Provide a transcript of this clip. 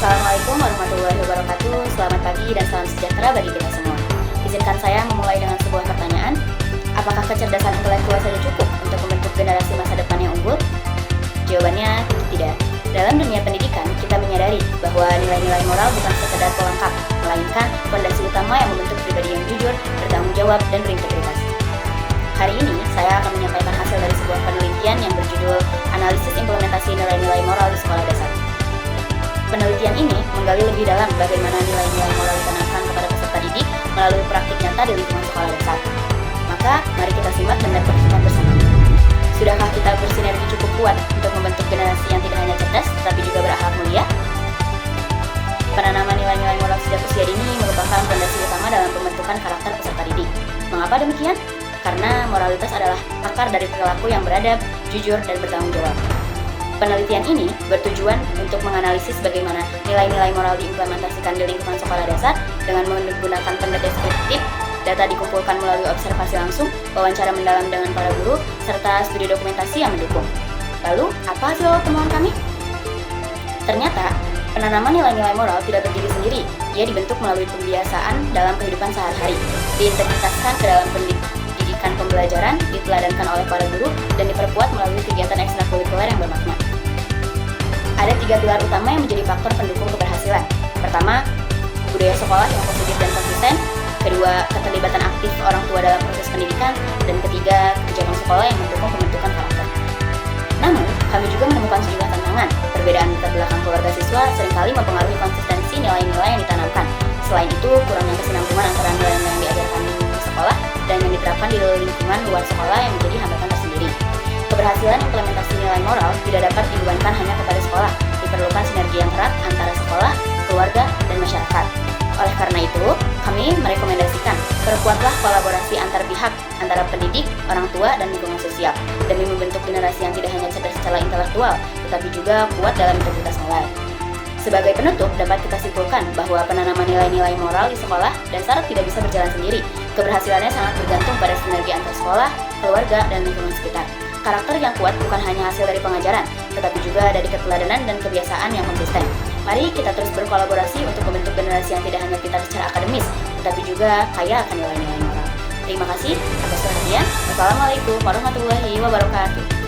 Assalamualaikum warahmatullahi wabarakatuh. Selamat pagi dan salam sejahtera bagi kita semua. Izinkan saya memulai dengan sebuah pertanyaan. Apakah kecerdasan intelektual saja cukup untuk membentuk generasi masa depan yang unggul? Jawabannya tidak. Dalam dunia pendidikan, kita menyadari bahwa nilai-nilai moral bukan sekedar pelengkap, melainkan fondasi utama yang membentuk pribadi yang jujur, bertanggung jawab, dan berintegritas. Hari ini, saya akan menyampaikan hasil dari sebuah penelitian yang berjudul Analisis Implementasi Nilai-Nilai Moral di Sekolah Dasar. Penelitian ini menggali lebih dalam bagaimana nilai-nilai moral ditanamkan kepada peserta didik melalui praktik nyata di lingkungan sekolah dasar. Maka, mari kita simak dan refleksikan bersama. Sudahkah kita bersinergi cukup kuat untuk membentuk generasi yang tidak hanya cerdas, tetapi juga berakhlak mulia? Penanaman nilai-nilai moral sejak usia dini merupakan fondasi utama dalam pembentukan karakter peserta didik. Mengapa demikian? Karena moralitas adalah akar dari perilaku yang beradab, jujur, dan bertanggung jawab. Penelitian ini bertujuan untuk menganalisis bagaimana nilai-nilai moral diimplementasikan di lingkungan sekolah dasar dengan menggunakan penelitian deskriptif, data dikumpulkan melalui observasi langsung, wawancara mendalam dengan para guru, serta studi dokumentasi yang mendukung. Lalu, apa hasil temuan kami? Ternyata, penanaman nilai-nilai moral tidak berdiri sendiri. Ia dibentuk melalui pembiasaan dalam kehidupan sehari-hari, diintegrasikan ke dalam pendidikan pembelajaran, diteladankan oleh para guru, dan diperkuat melalui kegiatan ekstrakurikuler yang bermakna. Ada 3 pilar utama yang menjadi faktor pendukung keberhasilan. Pertama, budaya sekolah yang positif dan konsisten. Kedua, keterlibatan aktif orang tua dalam proses pendidikan. Dan ketiga, kebijakan sekolah yang mendukung pembentukan karakter. Namun, kami juga menemukan sejumlah tantangan. Perbedaan latar belakang keluarga siswa seringkali mempengaruhi konsistensi nilai-nilai yang ditanamkan. Selain itu, kurangnya kesinambungan antara nilai-nilai yang diajarkan di sekolah dan yang diterapkan di lingkungan luar sekolah yang menjadi hambatan tersendiri. Keberhasilan implementasi nilai moral tidak dapat dibebankan hanya kepada sekolah. Diperlukan sinergi yang erat antara sekolah, keluarga, dan masyarakat. Oleh karena itu, kami merekomendasikan perkuatlah kolaborasi antar pihak, antara pendidik, orang tua, dan lingkungan sosial, demi membentuk generasi yang tidak hanya cerdas secara intelektual, tetapi juga kuat dalam integritas nilai. Sebagai penutup, dapat kita simpulkan bahwa penanaman nilai-nilai moral di sekolah dasar tidak bisa berjalan sendiri. Keberhasilannya sangat bergantung pada sinergi antar sekolah, keluarga, dan lingkungan sekitar. Karakter yang kuat bukan hanya hasil dari pengajaran, tetapi juga dari keteladanan dan kebiasaan yang konsisten. Mari kita terus berkolaborasi untuk membentuk generasi yang tidak hanya pintar secara akademis, tetapi juga kaya akan nilai-nilai moral. Terima kasih atas perhatian. Wassalamualaikum warahmatullahi wabarakatuh.